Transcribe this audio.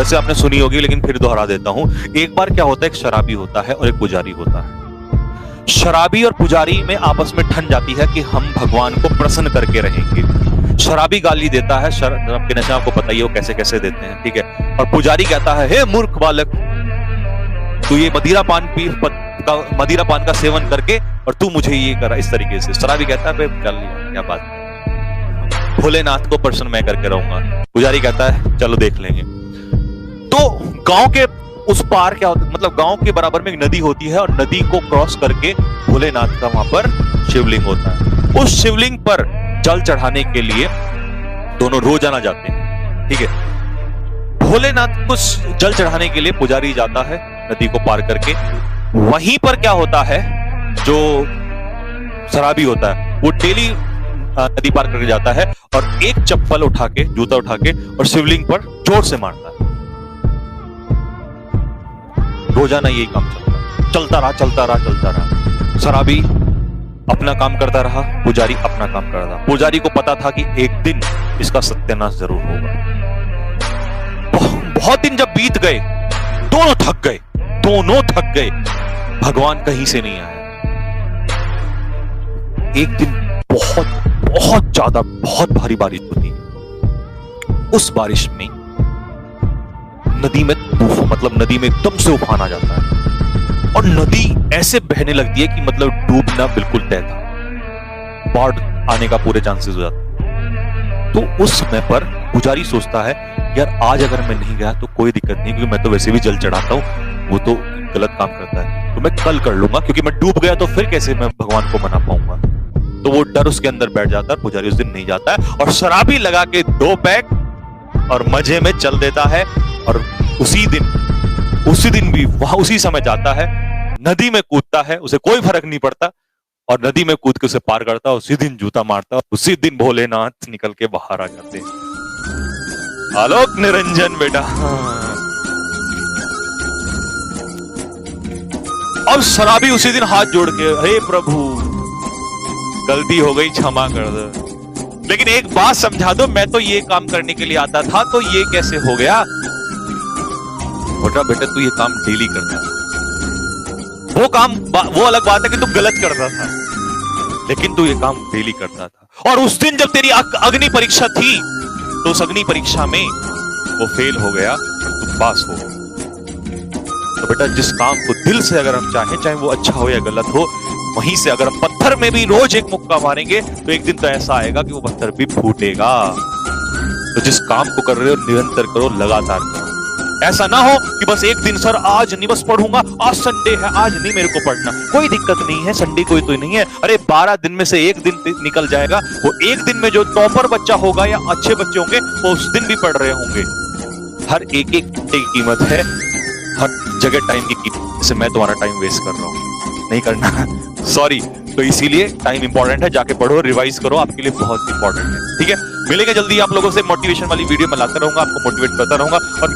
वैसे आपने सुनी होगी लेकिन फिर दोहरा देता हूं। एक बार क्या होता है, एक शराबी होता है और एक पुजारी होता है। शराबी और पुजारी में आपस में ठन जाती है कि हम भगवान को प्रसन्न करके रहेंगे। शराबी गाली देता है, शराब के नशे आपको पता ही है वो कैसे कैसे देते हैं, ठीक है। और पुजारी कहता है, हे मूर्ख बालक, तू ये मदिरा पान का सेवन करके और तू मुझे ये करा इस तरीके से। शराबी कहता है, चल क्या बात है, भोलेनाथ को प्रसन्न मैं करके रहूंगा। पुजारी कहता है चलो देख लेंगे। तो गांव के उस पार क्या होता है, मतलब गांव के बराबर में एक नदी होती है और नदी को क्रॉस करके भोलेनाथ का वहां पर शिवलिंग होता है। उस शिवलिंग पर जल चढ़ाने के लिए दोनों रोजाना जाते हैं, ठीक है। भोलेनाथ को जल चढ़ाने के लिए पुजारी जाता है नदी को पार करके। वहीं पर क्या होता है, जो शराबी होता है वो डेली नदी पार करके जाता है और एक चप्पल उठा के, जूता उठा के और शिवलिंग पर जोर से मारता है। रोजाना यही काम चलता रहा। शराबी अपना काम करता रहा, पुजारी अपना काम करता रहा। पुजारी को पता था कि एक दिन इसका सत्यानाश जरूर होगा। बहुत दिन जब बीत गए, दोनों थक गए, भगवान कहीं से नहीं आया। एक दिन बहुत भारी बारिश होती है। उस बारिश में नदी में नदी में एकदम से उफान आ जाता है और नदी ऐसे बहने लगती है कि मतलब डूबना बिल्कुल तय था, बाढ़ आने का पूरे चांसेस हो जाते हैं। तो उस समय पर पुजारी सोचता है, यार आज अगर मैं नहीं गया तो कोई दिक्कत नहीं, क्योंकि मैं तो वैसे भी जल चढ़ाता हूं, वो तो गलत काम करता है, तो मैं कल कर लूंगा, क्योंकि मैं डूब गया तो फिर कैसे मैं भगवान को मना पाऊंगा। तो वो डर उसके अंदर बैठ जाता है। पुजारी उस दिन नहीं जाता है और शराबी लगा के 2 पैक और मजे में चल देता है। और उसी दिन भी वहां उसी समय जाता है, नदी में कूदता है, उसे कोई फर्क नहीं पड़ता और नदी में कूद के उसे पार करता है। उसी दिन जूता मारता है, उसी दिन भोलेनाथ निकल के बाहर आ जाते हैं। आलोक निरंजन बेटा। अब शराबी उसी दिन हाथ जोड़ के, हे प्रभु गलती हो गई, क्षमा कर दो, लेकिन एक बात समझा दो, मैं तो ये काम करने के लिए आता था, तो ये कैसे हो गया? बेटा तू ये काम डेली करता है, वो अलग बात है कि तू गलत करता था, लेकिन तू ये काम डेली करता था। और उस दिन जब तेरी अग्नि परीक्षा थी तो उस अग्नि परीक्षा में वो फेल हो गया और तू पास हो गया। तो बेटा जिस काम को दिल से अगर हम चाहें, चाहे वो अच्छा हो या गलत हो, वहीं से अगर हम पत्थर में भी रोज एक मुक्का मारेंगे तो एक दिन तो ऐसा आएगा कि वो पत्थर भी फूटेगा। तो जिस काम को कर रहे हो निरंतर करो, लगातार करो। ऐसा ना हो कि बस एक दिन सर आज नहीं, बस पढ़ूंगा, आज संडे है, आज नहीं मेरे को पढ़ना, कोई दिक्कत नहीं है, संडे कोई तो नहीं है। अरे 12 दिन में से एक दिन निकल जाएगा, वो एक दिन में जो टॉपर बच्चा होगा या अच्छे बच्चे होंगे वो उस दिन भी पढ़ रहे होंगे। हर एक घंटे की कीमत है, हर जगह टाइम की कीमत। जैसे मैं तुम्हारा टाइम वेस्ट कर रहा हूं, नहीं करना, सॉरी। तो इसीलिए टाइम इंपॉर्टेंट है, जाके पढ़ो, रिवाइज करो, आपके लिए बहुत इंपॉर्टेंट है, ठीक है। मिलेंगे जल्दी आप लोगों से, मोटिवेशन वाली वीडियो में लाता रहूंगा, आपको मोटिवेट करता रहूंगा। और